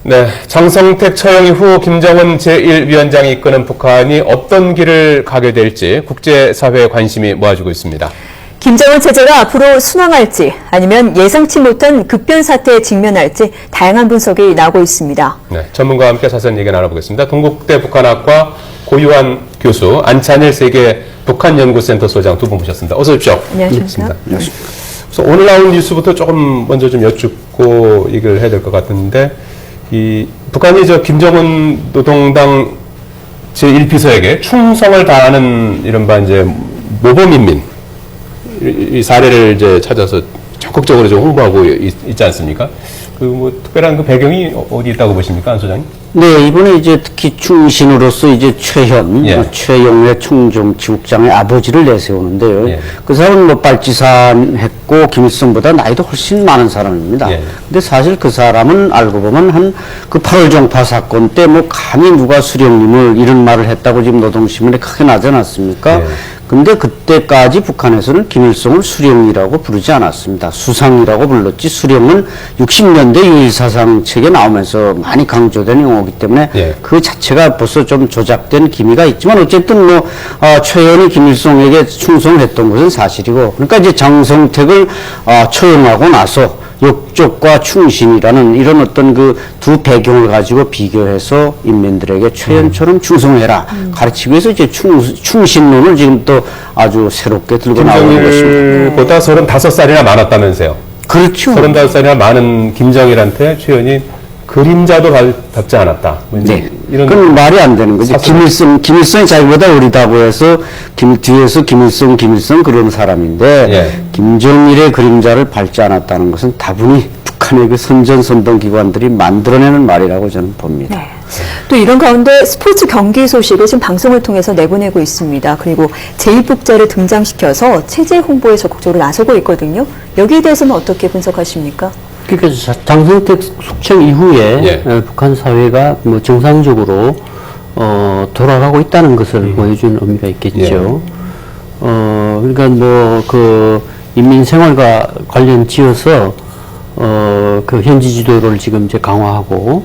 네, 장성택 처형 이후 김정은 제1위원장이 이끄는 북한이 어떤 길을 가게 될지 국제사회의 관심이 모아지고 있습니다. 김정은 체제가 앞으로 순항할지 아니면 예상치 못한 급변 사태에 직면할지 다양한 분석이 나오고 있습니다. 네, 전문가와 함께 자세한 얘기 나눠보겠습니다. 동국대 북한학과 고유한 교수, 안찬일 세계 북한연구센터 소장 두 분 모셨습니다. 어서 오십시오. 안녕하십니까. 안녕하십니까. 그래서 오늘 나온 뉴스부터 조금 먼저 좀 여쭙고 얘기를 해야 될 것 같은데, 북한이 김정은 노동당 제1비서에게 충성을 다하는 이른바 이제 모범인민 이 사례를 이제 찾아서 적극적으로 좀 홍보하고 있지 않습니까? 특별한 그 배경이 어디 있다고 보십니까, 안 소장님? 네, 이번에 이제 특히 충신으로서 이제 최현, 최영래 충정지국장의 아버지를 내세우는데요. 그 사람은 빨치산 했고, 김일성보다 나이도 훨씬 많은 사람입니다. 근데 사실 그 사람은 알고 보면 그 8월 종파 사건 때 감히 누가 수령님을 이런 말을 했다고 지금 노동신문에 크게 나지 않았습니까? 근데 그때까지 북한에서는 김일성을 수령이라고 부르지 않았습니다. 수상이라고 불렀지 수령은 60년대 유일사상 책에 나오면서 많이 강조된 용어이기 때문에 그 자체가 벌써 좀 조작된 기미가 있지만 어쨌든 최현이 김일성에게 충성했던 것은 사실이고, 그러니까 이제 장성택을 처형하고 나서 역적과 충신이라는 이런 어떤 그 두 배경을 가지고 비교해서 인민들에게 최현처럼 충성해라 가르치기 위해서 이제 충신론을 지금 또 아주 새롭게 들고 나오는 것입니다. 보다 35살이나 많았다면서요? 그렇죠. 35살이나 많은 김정일한테 최현이 그림자도 닮지 않았다. 이런 그건 말이 안 되는 거죠. 김일성이 자기보다 어리다고 해서 뒤에서 김일성 그런 사람인데 김정일의 그림자를 밟지 않았다는 것은 다분히 북한의 그 선전선동 기관들이 만들어내는 말이라고 저는 봅니다. 네. 또 이런 가운데 스포츠 경기 소식을 지금 방송을 통해서 내보내고 있습니다. 그리고 제1북자를 등장시켜서 체제 홍보에 적극적으로 나서고 있거든요. 여기에 대해서는 어떻게 분석하십니까? 그러니까 장성택 숙청 이후에 북한 사회가 정상적으로 돌아가고 있다는 것을 보여주는 의미가 있겠죠. 그러니까 그 인민생활과 관련 지어서 그 현지 지도를 지금 이제 강화하고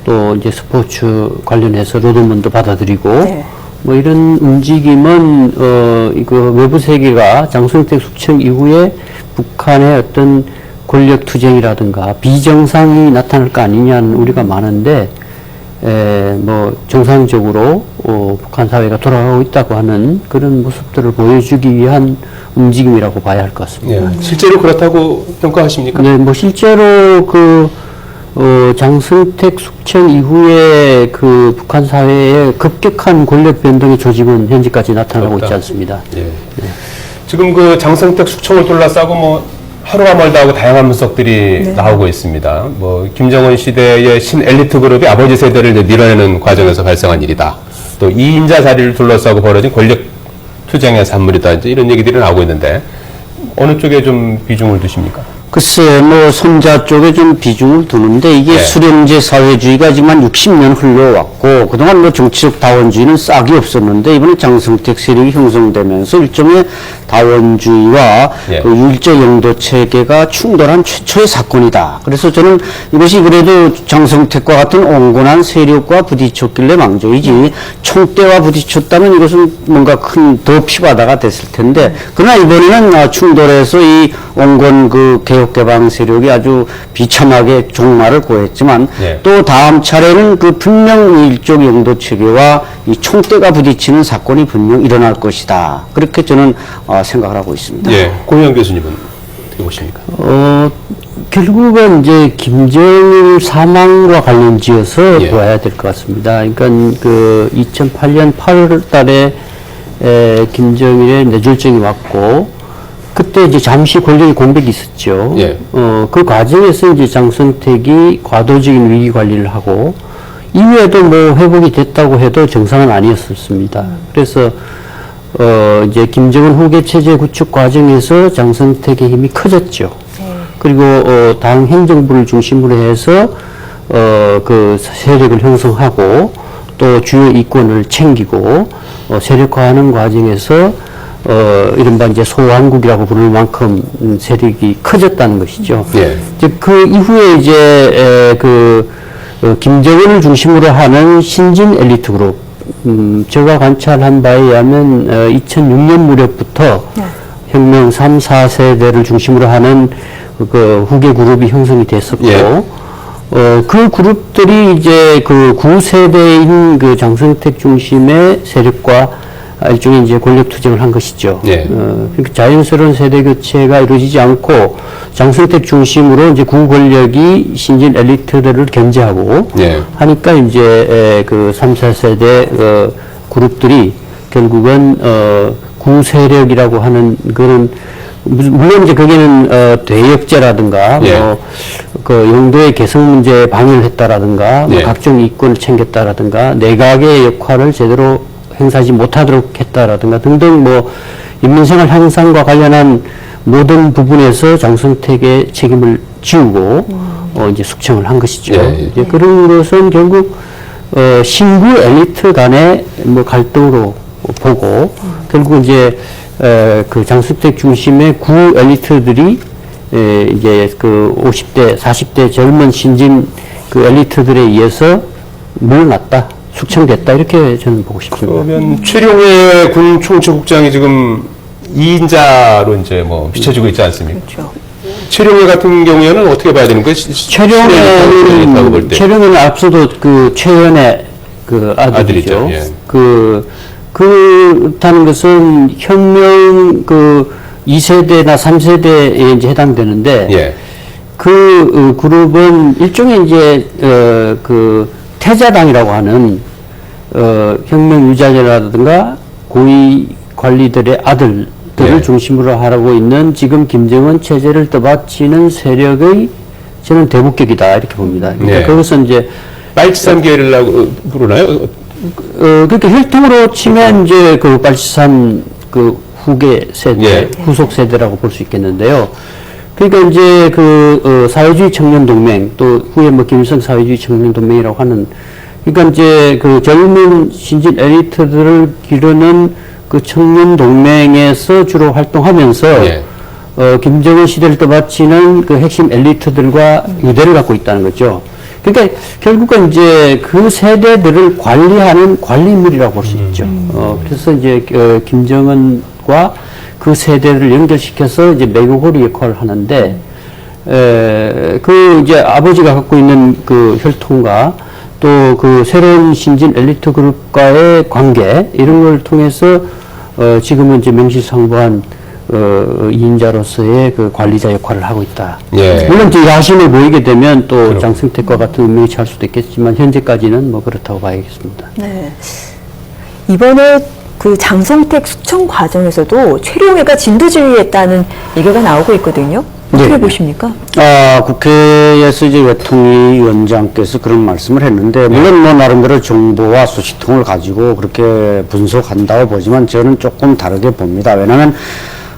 또 이제 스포츠 관련해서 노동문도 받아들이고 이런 움직임은 이거 외부 세계가 장성택 숙청 이후에 북한의 어떤 권력 투쟁이라든가 비정상이 나타날 거 아니냐는 우리가 많은데, 정상적으로 북한 사회가 돌아가고 있다고 하는 그런 모습들을 보여주기 위한 움직임이라고 봐야 할 것 같습니다. 실제로 그렇다고 평가하십니까? 네, 실제로 장성택 숙청 이후에 그 북한 사회의 급격한 권력 변동의 조짐은 현재까지 나타나고 있지 않습니다. 지금 그 장성택 숙청을 둘러싸고 하루가 멀다 하고 다양한 분석들이 나오고 있습니다. 김정은 시대의 신엘리트 그룹이 아버지 세대를 이제 밀어내는 과정에서 발생한 일이다. 또 2인자 자리를 둘러싸고 벌어진 권력 투쟁의 산물이다. 이제 이런 얘기들이 나오고 있는데, 어느 쪽에 좀 비중을 두십니까? 글쎄, 손자 쪽에 좀 비중을 두는데, 이게 수령제 사회주의가 지금 한 60년 흘러왔고, 그동안 정치적 다원주의는 싹이 없었는데, 이번에 장성택 세력이 형성되면서 일종의 다원주의와 그 율적 영도 체계가 충돌한 최초의 사건이다. 그래서 저는 이것이 그래도 장성택과 같은 온건한 세력과 부딪혔길래 망정이지, 총대와 부딪혔다면 이것은 뭔가 더 피바다가 됐을 텐데, 그러나 이번에는 충돌해서 이 온건 개혁개방 세력이 아주 비참하게 종말을 고했지만 또 다음 차례는 분명 일종 영도 체계와 이 총대가 부딪히는 사건이 분명 일어날 것이다. 그렇게 저는 생각을 하고 있습니다. 고유한 교수님은 어떻게 보십니까? 결국은 이제 김정일 사망과 관련지어서 보아야 될 것 같습니다. 그러니까 2008년 8월 달에 김정일의 뇌졸중이 왔고, 그때 이제 잠시 권력의 공백이 있었죠. 그 과정에서 이제 장성택이 과도적인 위기 관리를 하고, 이후에도 회복이 됐다고 해도 정상은 아니었습니다. 그래서, 이제 김정은 후계 체제 구축 과정에서 장성택의 힘이 커졌죠. 그리고, 당 행정부를 중심으로 해서, 그 세력을 형성하고, 또 주요 이권을 챙기고, 세력화하는 과정에서 이른바 이제 소왕국이라고 부를 만큼 세력이 커졌다는 것이죠. 그 이후에 이제 김정은을 중심으로 하는 신진 엘리트 그룹, 제가 관찰한 바에 의하면 2006년 무렵부터 네. 혁명 3, 4세대를 중심으로 하는 그 후계 그룹이 형성이 됐었고, 예. 그 그룹들이 이제 그 9세대인 그 장성택 중심의 세력과 일종의 이제 권력 투쟁을 한 것이죠. 예. 그러니까 자연스러운 세대 교체가 이루어지지 않고 장성택 중심으로 이제 구 권력이 신진 엘리트들을 견제하고 예. 하니까 이제 그 3, 4세대 그룹들이 결국은 구 세력이라고 하는 그런 물론 이제 거기는 대역죄라든가 예. 그 영도의 개성 문제에 방해를 했다라든가 예. 각종 이권을 챙겼다라든가 내각의 역할을 제대로 행사하지 못하도록 했다라든가 등등 인민생활 향상과 관련한 모든 부분에서 장성택의 책임을 지우고 이제 숙청을 한 것이죠. 예. 이제 그런 것은 결국 신구 엘리트 간의 갈등으로 보고 결국 이제 그 장성택 중심의 구 엘리트들이 이제 그 50대, 40대 젊은 신진 그 엘리트들에 의해서 물러났다, 숙청됐다 이렇게 저는 보고 싶습니다. 그러면 최룡해 군 총책국장이 지금 2인자로 이제 비춰지고 있지 않습니까? 그렇죠. 최룡해 같은 경우에는 어떻게 봐야 되는 거예요? 최룡해는 앞서도 그 최연의 그 아들이죠. 아들이죠. 예. 그렇다는 것은 혁명 그 2세대나 3세대에 이제 해당되는데 예. 그 그룹은 일종의 이제 그 태자당이라고 하는 혁명 유자제라든가 고위 관리들의 아들들을 예. 중심으로 하고 있는 지금 김정은 체제를 떠받치는 세력의 저는 대북격이다 이렇게 봅니다. 그러니까 예. 그것은 이제 빨치산 계열이라고 부르나요? 그렇게 혈통으로 치면 이제 그 빨치산 그 후계 세대, 예. 후속 세대라고 볼 수 있겠는데요. 그러니까 이제 그 사회주의 청년 동맹 또 후에 김일성 사회주의 청년 동맹이라고 하는 그러니까 이제 그 젊은 신진 엘리트들을 기르는 그 청년 동맹에서 주로 활동하면서 예. 김정은 시대를 떠받치는 그 핵심 엘리트들과 유대를 갖고 있다는 거죠. 그러니까 결국은 이제 그 세대들을 관리하는 관리인물이라고 볼 수 있죠. 그래서 이제 김정은과 그 세대를 연결시켜서 이제 매고고리 역할을 하는데 그 이제 아버지가 갖고 있는 그 혈통과 또 그 새로운 신진 엘리트 그룹과의 관계 이런 걸 통해서 지금은 이제 명실상부한 2인자로서의 그 관리자 역할을 하고 있다. 예. 물론 이제 야심을 보이게 되면 또 장성택과 같은 운명이 찰 수도 있겠지만 현재까지는 그렇다고 봐야겠습니다. 네. 이번에 그 장성택 숙청 과정에서도 최룡해가 진두지휘했다는 얘기가 나오고 있거든요. 어떻게 네. 보십니까? 국회에서 이제 외통위 위원장께서 그런 말씀을 했는데, 물론 나름대로 정보와 소식통을 가지고 그렇게 분석한다고 보지만 저는 조금 다르게 봅니다. 왜냐하면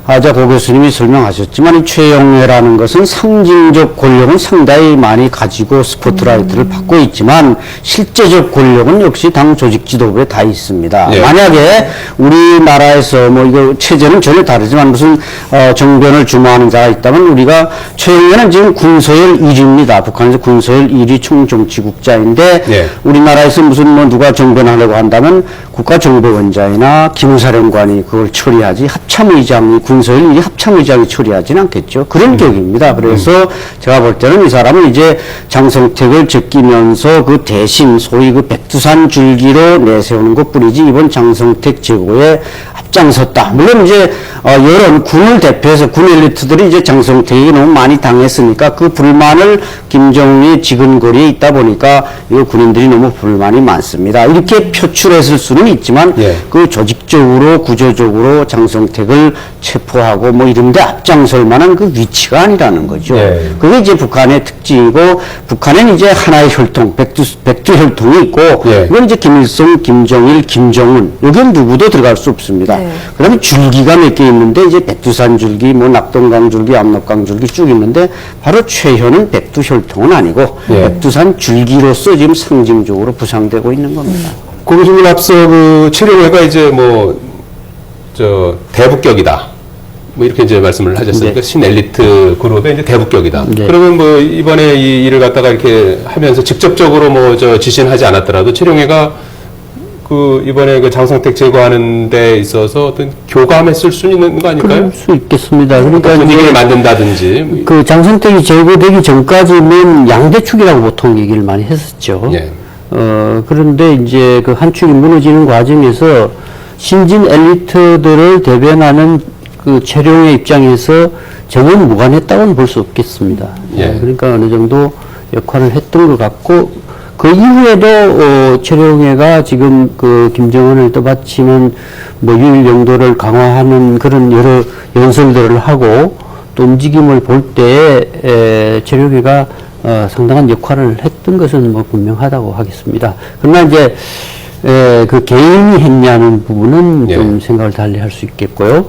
고 교수님이 설명하셨지만 이 최영해라는 것은 상징적 권력은 상당히 많이 가지고 스포트라이트를 받고 있지만 실제적 권력은 역시 당 조직 지도부에 다 있습니다. 예. 만약에 우리나라에서 이거 체제는 전혀 다르지만 무슨 정변을 주무하는 자가 있다면 우리가 최영해는 지금 군서열 1위입니다. 북한에서 군서열 1위 총정치국자인데 예. 우리나라에서 무슨 누가 정변하려고 한다면 국가정보원장이나 기무사령관이 그걸 처리하지 합참의장이 군서열 1위 합참의장이 처리하지는 않겠죠. 그런 격입니다. 그래서 제가 볼 때는 이 사람은 이제 장성택을 제끼면서 그 대신 소위 그 백두산 줄기로 내세우는 것뿐이지 이번 장성택 제거에 앞장섰다. 물론 이제 여러 군을 대표해서 군 엘리트들이 이제 장성택이 너무 많이 당했으니까 그 불만을 김정은이 지근거리에 있다 보니까 이 군인들이 너무 불만이 많습니다. 이렇게 표출했을 수는 있지만 예. 그 조직적으로 구조적으로 장성택을 체포하고 이런데 앞장설 만한 그 위치가 아니라는 거죠. 예. 그게 이제 북한의 특징이고 북한에는 이제 하나의 혈통, 백두 혈통이 있고 예. 이건 이제 김일성, 김정일, 김정은 여기는 누구도 들어갈 수 없습니다. 네. 그다음에 줄기가 몇 개 있는데 이제 백두산 줄기, 낙동강 줄기, 압록강 줄기 쭉 있는데 바로 최현은 백두 혈통은 아니고 예. 백두산 줄기로서 지금 상징적으로 부상되고 있는 겁니다. 고 교수님 앞서 그 최룡해가 이제 대북격이다. 뭐 이렇게 이제 말씀을 하셨으니까 네. 신엘리트 그룹의 이제 대북격이다. 네. 그러면 뭐 이번에 이 일을 갖다가 이렇게 하면서 직접적으로 뭐 저 지시는 하지 않았더라도 최룡해가 그 이번에 그 장성택 제거하는 데 있어서 어떤 교감했을 수 있는 거 아닐까요? 그럴 수 있겠습니다. 그러니까 분위기를 이제 만든다든지. 그 장성택이 제거되기 전까지는 양대축이라고 보통 얘기를 많이 했었죠. 예. 그런데 이제 그 한 축이 무너지는 과정에서 신진 엘리트들을 대변하는 그 최룡의 입장에서 전혀 무관했다고는 볼 수 없겠습니다. 예. 그러니까 어느 정도 역할을 했던 것 같고, 그 이후에도 최룡해가 지금 그 김정은을 떠받치는 뭐 유일 영도를 강화하는 그런 여러 연설들을 하고 또 움직임을 볼 때에 최룡해가 상당한 역할을 했던 것은 뭐 분명하다고 하겠습니다. 그러나 이제 그 개인이 했냐는 부분은 예. 좀 생각을 달리 할 수 있겠고요.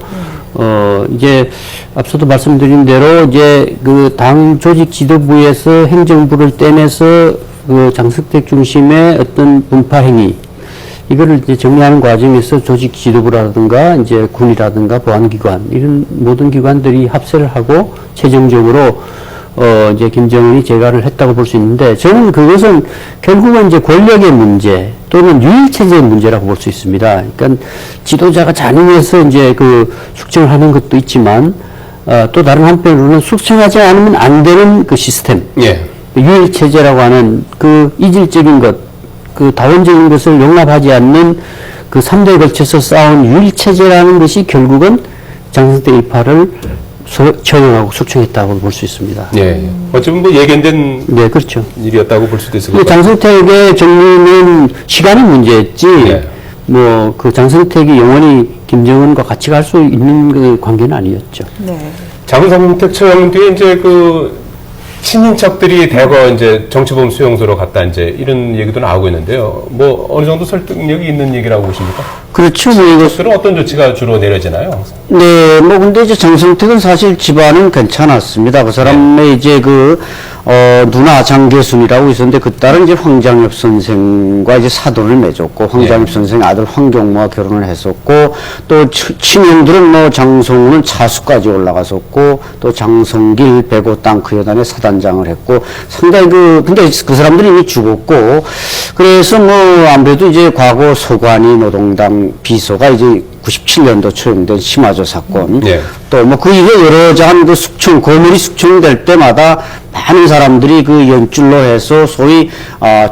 이제 앞서도 말씀드린 대로 이제 그 당 조직 지도부에서 행정부를 떼내서 그 장석택 중심의 어떤 분파 행위, 이거를 이제 정리하는 과정에서 조직 지도부라든가 이제 군이라든가 보안기관, 이런 모든 기관들이 합세를 하고 최종적으로 이제 김정은이 재가를 했다고 볼 수 있는데, 저는 그것은 결국은 이제 권력의 문제 또는 유일체제의 문제라고 볼 수 있습니다. 그러니까 지도자가 잔인해서 이제 그 숙청을 하는 것도 있지만, 또 다른 한편으로는 숙청하지 않으면 안 되는 그 시스템. 예. 유일체제라고 하는 그 이질적인 것, 그 다원적인 것을 용납하지 않는 그 3대에 걸쳐서 쌓은 유일체제라는 것이 결국은 장성택 일파를 처형하고 숙청했다고 볼 수 있습니다. 예. 어쩌면 뭐 예견된 네, 그렇죠. 일이었다고 볼 수도 있을 것 근데 같아요. 장성택의 정리는 시간의 문제였지, 네. 뭐 그 장성택이 영원히 김정은과 같이 갈 수 있는 그 관계는 아니었죠. 네. 장성택 처형 뒤에 이제 그 친인척들이 대거 이제 정치범 수용소로 갔다 이제 이런 얘기도 나오고 있는데요. 뭐 어느 정도 설득력이 있는 얘기라고 보십니까? 그렇죠. 뭐 이거 이것들은 어떤 조치가 주로 내려지나요? 네, 뭐 근데 이제 장성택은 사실 집안은 괜찮았습니다. 그 사람의 이제 그 누나 장계순이라고 있었는데 그 딸은 이제 황장엽 선생과 이제 사돈을 맺었고, 황장엽 선생 아들 황경모와 결혼을 했었고, 또 친형들은 뭐 장성우는 차수까지 올라갔었고, 또 장성길 배고땅 그 여단의 사단장을 했고, 상당히 근데 그 사람들이 이미 죽었고, 그래서 뭐 아무래도 이제 과거 소관이 노동당 비서가 이제 97년도 처형된 심화조 사건, 네. 또 뭐 그 이후에 여러 장한 그 숙청, 고문이 숙청될 때마다 많은 사람들이 그 연줄로 해서 소위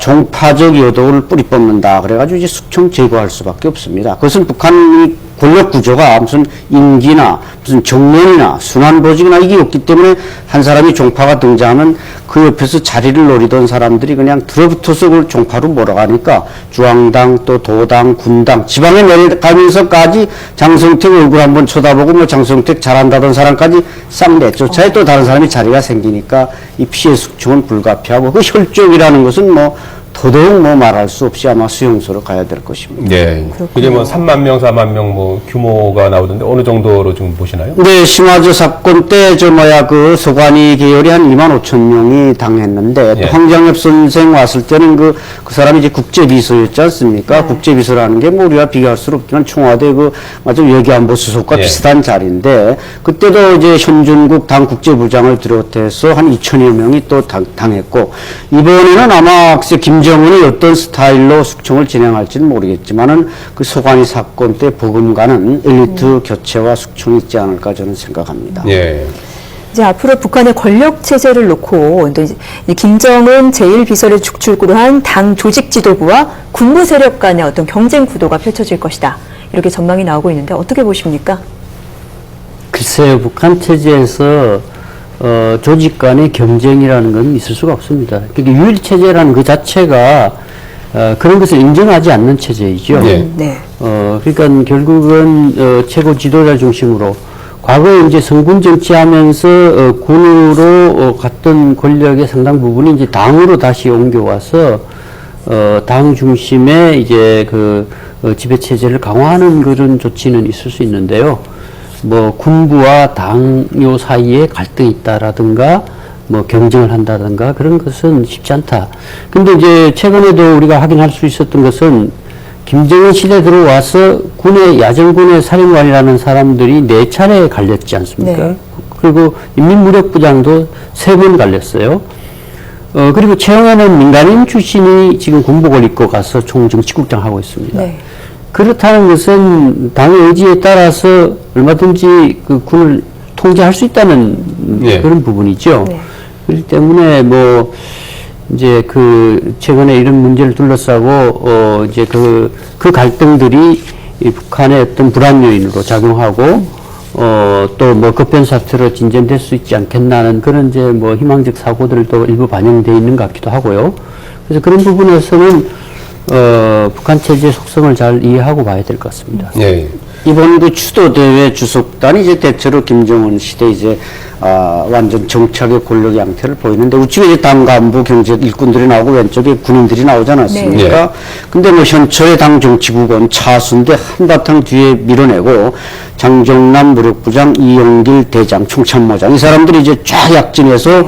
종파적 여도를 뿌리 뽑는다. 그래가지고 이제 숙청 제거할 수밖에 없습니다. 그것은 북한 권력 구조가 무슨 임기나 무슨 정론이나 순환보직이나 이게 없기 때문에 한 사람이 종파가 등장하면 그 옆에서 자리를 노리던 사람들이 그냥 들어붙어서 그걸 종파로 몰아가니까 중앙당 또 도당, 군당, 지방에 내려가면서까지 장성택 얼굴 한번 쳐다보고 뭐 장성택 잘한다던 사람까지 싹 내쫓아야 또 다른 사람이 자리가 생기니까 이 피해 숙청은 불가피하고, 그 혈족이라는 것은 뭐 더더욱 뭐 말할 수 없이 아마 수용소로 가야 될 것입니다. 네. 그게 뭐 3만 명, 4만 명 뭐 규모가 나오던데 어느 정도로 지금 보시나요? 네, 심화조 사건 때 그 소관이 계열이 한 2만 5천 명이 당했는데, 예. 또 황장엽 선생 왔을 때는 그 사람이 이제 국제비서였지 않습니까? 국제비서라는 게 뭐 우리가 비교할 수 없지만 청와대 맞아 외교안보 수석과 예. 비슷한 자리인데, 그때도 이제 현준국 당 국제부장을 비롯해서 한 2천여 명이 또 당했고, 이번에는 아마 글쎄 김정은이 어떤 스타일로 숙청을 진행할지는 모르겠지만은 그 소관이 사건 때 버금가는 엘리트 교체와 숙청이 있지 않을까 저는 생각합니다. 예. 이제 앞으로 북한의 권력 체제를 놓고 이제 김정은 제1비서를 축출구로 한 당 조직 지도부와 군부 세력 간의 어떤 경쟁 구도가 펼쳐질 것이다. 이렇게 전망이 나오고 있는데 어떻게 보십니까? 글쎄요, 북한 체제에서 조직 간의 경쟁이라는 건 있을 수가 없습니다. 그러니까 유일체제라는 그 자체가 그런 것을 인정하지 않는 체제이죠. 네. 네. 그러니까 결국은 최고 지도자 중심으로 과거에 이제 성군 정치하면서 군으로 갔던 권력의 상당 부분이 이제 당으로 다시 옮겨와서 당 중심의 이제 그 지배 체제를 강화하는 그런 조치는 있을 수 있는데요. 뭐 군부와 당요 사이에 갈등이 있다라든가 뭐 경쟁을 한다든가 그런 것은 쉽지 않다. 근데 이제 최근에도 우리가 확인할 수 있었던 것은 김정은 시대 들어와서 야전군의 사령관이라는 사람들이 4차례 갈렸지 않습니까? 네. 그리고 인민무력부장도 3번 갈렸어요. 그리고 최영하는 민간인 출신이 지금 군복을 입고 가서 총정치국장 하고 있습니다. 네. 그렇다는 것은 당의 의지에 따라서 얼마든지 그 군을 통제할 수 있다는 네. 그런 부분이죠. 네. 그렇기 때문에 이제 최근에 이런 문제를 둘러싸고 이제 그 갈등들이 이 북한의 어떤 불안 요인으로 작용하고 또 급변 사태로 진전될 수 있지 않겠나는 그런 이제 희망적 사고들도 일부 반영되어 있는 것 같기도 하고요. 그래서 그런 부분에서는 북한 체제의 속성을 잘 이해하고 봐야 될 것 같습니다. 예. 이번 추도대회 주석단이 이제 대체로 김정은 시대 이제 완전 정착의 권력 양태를 보이는데 우측에 이제 당 간부 경제 일꾼들이 나오고 왼쪽에 군인들이 나오지 않았습니까? 네. 근데 현철의 당 정치국은 차순대 한바탕 뒤에 밀어내고 장정남 무력부장, 이용길 대장, 총참모장 이 사람들이 이제 쫙 약진해서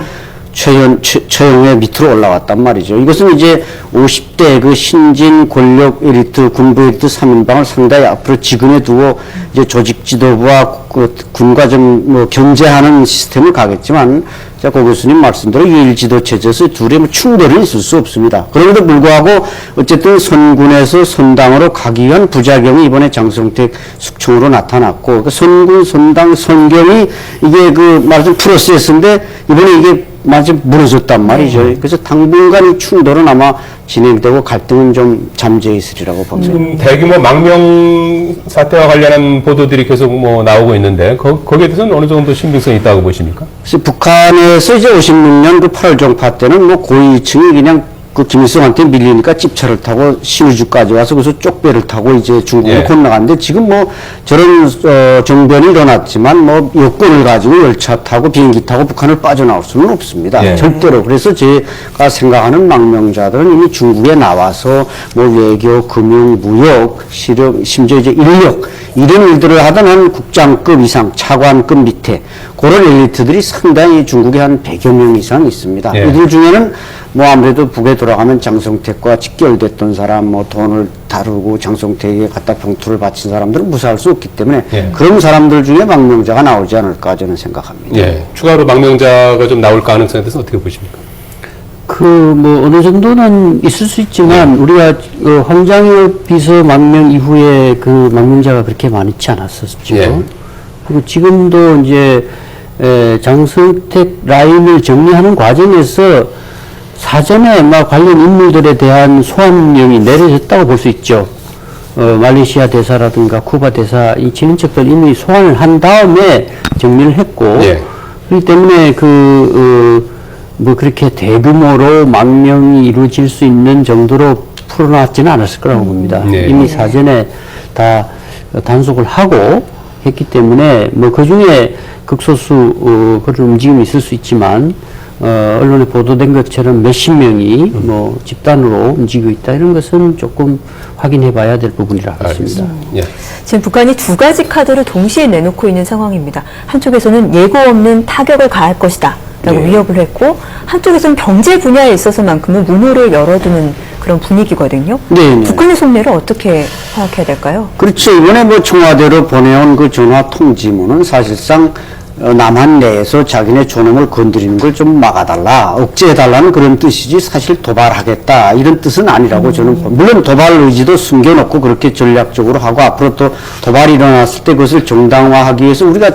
최영의 밑으로 올라왔단 말이죠. 이것은 이제 50대 그 신진 권력 에리트, 군부 에리트 3인방을 상당히 앞으로 지근해 두고 이제 조직 지도부와 그 군과 좀 견제하는 시스템을 가겠지만, 자, 고 교수님 말씀대로 유일지도 체제에서 둘의 충돌은 있을 수 없습니다. 그럼에도 불구하고 어쨌든 선군에서 선당으로 가기 위한 부작용이 이번에 장성택 숙청으로 나타났고, 그러니까 선군, 선당, 선경이 이게 말하자면 프로세스인데 이번에 이게 마치 무너졌단 말이죠. 그래서 당분간 이 충돌은 아마 진행되고 갈등은 좀 잠재해 있으리라고 봅니다. 지금 대규모 망명 사태와 관련한 보도들이 계속 나오고 있는데 거기에 대해서는 어느 정도 신빙성이 있다고 보십니까? 그래서 북한에서 이제 56년 8월 종파 때는 고위층이 그냥 김일성한테 밀리니까 집차를 타고 신의주까지 와서 그래서 쪽배를 타고 이제 중국으로 건너갔는데 지금 저런 정변이 일어났지만 여권을 가지고 열차 타고 비행기 타고 북한을 빠져나올 수는 없습니다. 절대로. 그래서 제가 생각하는 망명자들은 이미 중국에 나와서 외교, 금융, 무역, 실력, 심지어 이제 인력 이런 일들을 하던 한 국장급 이상, 차관급 밑에 그런 엘리트들이 상당히 중국에 한 100여 명 이상 있습니다. 이들 중에는 아무래도 북에 돌아가면 장성택과 직결됐던 사람, 돈을 다루고 장성택에게 갖다 병투를 바친 사람들은 무사할 수 없기 때문에 그런 사람들 중에 망명자가 나오지 않을까 저는 생각합니다. 추가로 망명자가 좀 나올 가능성에 대해서 어떻게 보십니까? 어느 정도는 있을 수 있지만 우리가 황장엽 비서 망명 이후에 망명자가 그렇게 많지 않았었죠. 그리고 지금도 이제 장성택 라인을 정리하는 과정에서 사전에 관련 인물들에 대한 소환령이 내려졌다고 볼 수 있죠. 말레이시아 대사라든가 쿠바 대사 이 친인척들 이미 소환을 한 다음에 정리를 했고 그렇기 때문에 그렇게 대규모로 망명이 이루어질 수 있는 정도로 풀어놨지는 않았을 거라고 봅니다. 이미 사전에 다 단속을 하고 했기 때문에 그 중에 극소수 그런 움직임이 있을 수 있지만 언론에 보도된 것처럼 몇십 명이 집단으로 움직이고 있다 이런 것은 조금 확인해 봐야 될 부분이라 하겠습니다. 지금 북한이 두 가지 카드를 동시에 내놓고 있는 상황입니다. 한쪽에서는 예고 없는 타격을 가할 것이다 라고 위협을 했고 한쪽에서는 경제 분야에 있어서만큼은 문호를 열어두는 그런 분위기거든요. 북한의 속내를 어떻게 파악해야 될까요? 그렇죠. 이번에 청와대로 보내온 그 전화 통지문은 사실상 남한 내에서 자기네 존엄을 건드리는 걸 좀 막아달라, 억제해달라는 그런 뜻이지 사실 도발하겠다 이런 뜻은 아니라고 저는 물론 도발 의지도 숨겨놓고 그렇게 전략적으로 하고 앞으로 또 도발이 일어났을 때 그것을 정당화하기 위해서 우리가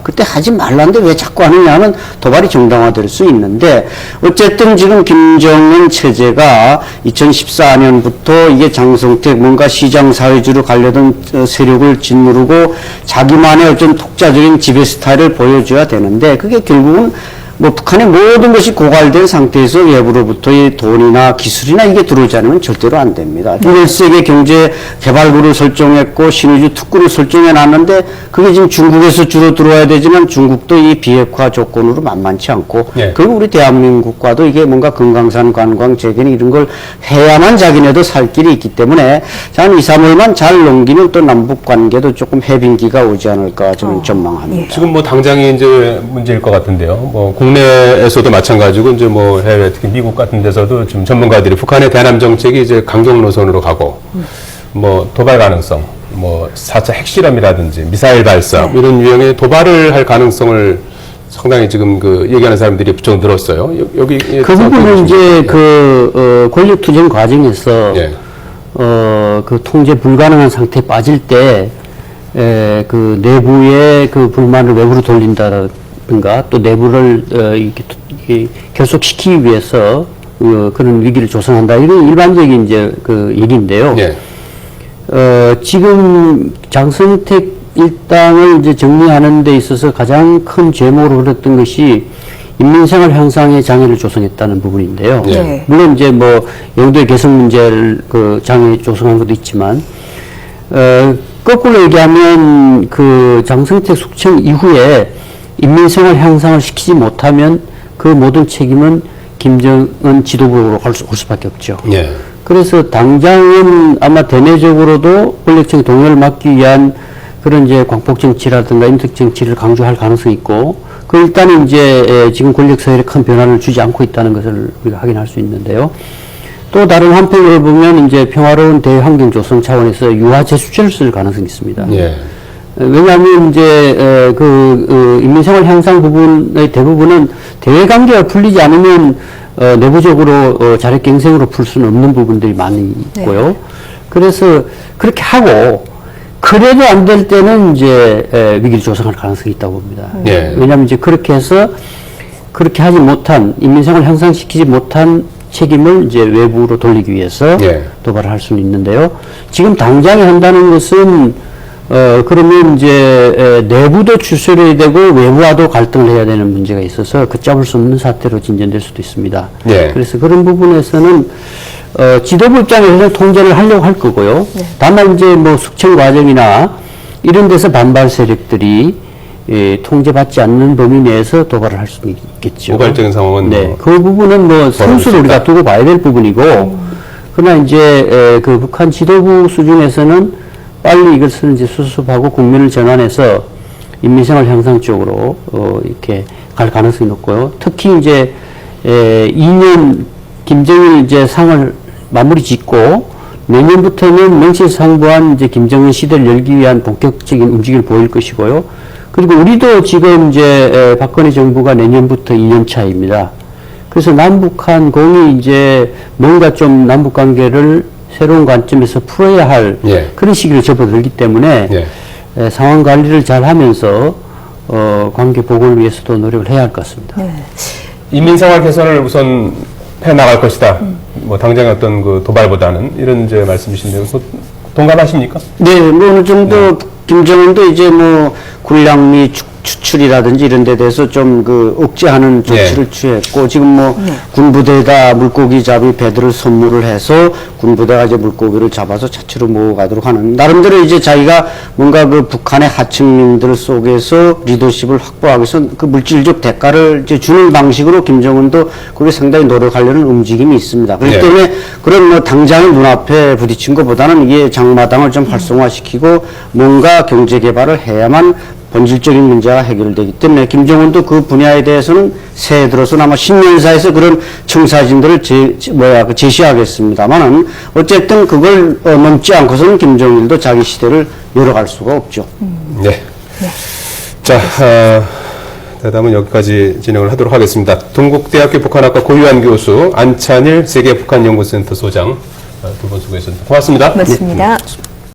그때 하지 말라는데 왜 자꾸 하느냐는 도발이 정당화될 수 있는데 어쨌든 지금 김정은 체제가 2014년부터 이게 장성택 뭔가 시장사회주로 가려던 세력을 짓누르고 자기만의 어떤 독자적인 지배 스타일을 보여줘야 되는데 그게 결국은 북한의 모든 것이 고갈된 상태에서 외부로부터의 돈이나 기술이나 이게 들어오지 않으면 절대로 안 됩니다. 1세계 경제 개발구를 설정했고 신의주 특구를 설정해 놨는데 그게 지금 중국에서 주로 들어와야 되지만 중국도 이 비핵화 조건으로 만만치 않고 그리고 우리 대한민국과도 이게 뭔가 금강산 관광 재개는 이런 걸 해야만 자기네도 살 길이 있기 때문에 한 2, 3월만 잘 넘기면 또 남북 관계도 조금 해빙기가 오지 않을까 저는 전망합니다. 지금 당장이 이제 문제일 것 같은데요. 국내에서도 마찬가지고 이제 해외 특히 미국 같은 데서도 지금 전문가들이 북한의 대남 정책이 이제 강경 노선으로 가고 뭐 도발 가능성, 뭐 4차 핵실험이라든지 미사일 발사 이런 유형의 도발을 할 가능성을 상당히 지금 그 얘기하는 사람들이 부쩍 늘었어요. 여기 그 부분은 이제 그 권력 투쟁 과정에서 예. 그 통제 불가능한 상태에 빠질 때 그 내부의 그 불만을 외부로 돌린다든가 또 내부를 이렇게 결속시키기 위해서 그런 위기를 조성한다. 이런 일반적인 이제 그 얘기인데요. 예. 지금 장성택 일당을 이제 정리하는 데 있어서 가장 큰 죄목으로 그랬던 것이 인민생활 향상에 장애를 조성했다는 부분인데요. 예. 물론 이제 뭐 영도의 개성 문제를 그 장애 조성한 것도 있지만, 거꾸로 얘기하면 그 장성택 숙청 이후에 인민생활 향상을 시키지 못하면 그 모든 책임은 김정은 지도부로 올 수밖에 없죠. 예. 그래서 당장은 아마 대내적으로도 권력층 동요를 막기 위한 그런 이제 광폭 정치라든가 인적 정치를 강조할 가능성이 있고, 그 일단은 이제 지금 권력 서열에 큰 변화를 주지 않고 있다는 것을 우리가 확인할 수 있는데요. 또 다른 한편으로 보면 이제 평화로운 대외 환경 조성 차원에서 유화 재수죄를 쓸 가능성이 있습니다. 예. 왜냐하면 이제 인민생활 향상 부분의 대부분은 대외 관계가 풀리지 않으면 내부적으로 자력 갱생으로 풀 수는 없는 부분들이 많이 있고요. 네. 그래서 그렇게 하고 그래도 안 될 때는 이제 위기를 조성할 가능성이 있다고 봅니다. 예. 왜냐하면 이제 그렇게 해서 그렇게 하지 못한 인민생활 향상시키지 못한 책임을 이제 외부로 돌리기 위해서 예. 도발을 할 수는 있는데요. 지금 당장에 한다는 것은 그러면 이제 내부도 추스려야 되고 외부와도 갈등을 해야 되는 문제가 있어서 걷잡을 수 없는 사태로 진전될 수도 있습니다. 예. 그래서 그런 부분에서는 지도부 입장에서는 통제를 하려고 할 거고요. 네. 다만 이제 뭐 숙청 과정이나 이런 데서 반발 세력들이 통제받지 않는 범위 내에서 도발을 할 수는 있겠죠. 우발적인 상황은 네, 뭐 그 부분은 뭐 선수를 우리가 두고 봐야 될 부분이고, 그러나 이제 그 북한 지도부 수준에서는 빨리 이것을 이제 수습하고 국민을 전환해서 인민생활 향상 쪽으로 이렇게 갈 가능성이 높고요. 특히 이제 2년 김정일 이제 상을 마무리 짓고 내년부터는 명실상부한 이제 김정은 시대를 열기 위한 본격적인 움직임을 보일 것이고요. 그리고 우리도 지금 이제 박근혜 정부가 내년부터 2년 차입니다. 그래서 남북한 공이 이제 뭔가 좀 남북 관계를 새로운 관점에서 풀어야 할 예. 그런 시기를 접어들기 때문에 예. 상황 관리를 잘 하면서 관계 복원을 위해서도 노력을 해야 할 것 같습니다. 네. 인민생활 개선을 우선 해 나갈 것이다. 뭐 당장 어떤 그 도발보다는 이런 이제 말씀이신데요. 동감하십니까? 네, 뭐 어느 정도 김정은도 이제 뭐 군량미 추출이라든지 이런 데 대해서 좀 그 억제하는 조치를 취했고, 지금 뭐 군부대에다 물고기 잡이 배들을 선물을 해서 군부대가 이제 물고기를 잡아서 차체로 모아가도록 하는, 나름대로 이제 자기가 뭔가 그 북한의 하층민들 속에서 리더십을 확보하기 위해서 그 물질적 대가를 이제 주는 방식으로 김정은도 그게 상당히 노력하려는 움직임이 있습니다. 그렇기 때문에 그런 뭐 당장의 눈앞에 부딪힌 것보다는 이게 장마당을 좀 활성화시키고 뭔가 경제 개발을 해야만 본질적인 문제가 해결되기 때문에 김정은도 그 분야에 대해서는 새해 들어서는 아마 신년사에서 그런 청사진들을 제시하겠습니다만은 어쨌든 그걸 넘지 않고서는 김정일도 자기 시대를 열어갈 수가 없죠. 네. 자, 대담은 여기까지 진행을 하도록 하겠습니다. 동국대학교 북한학과 고유한 교수, 안찬일 세계북한연구센터 소장 두 분 수고했습니다. 고맙습니다. 고맙습니다.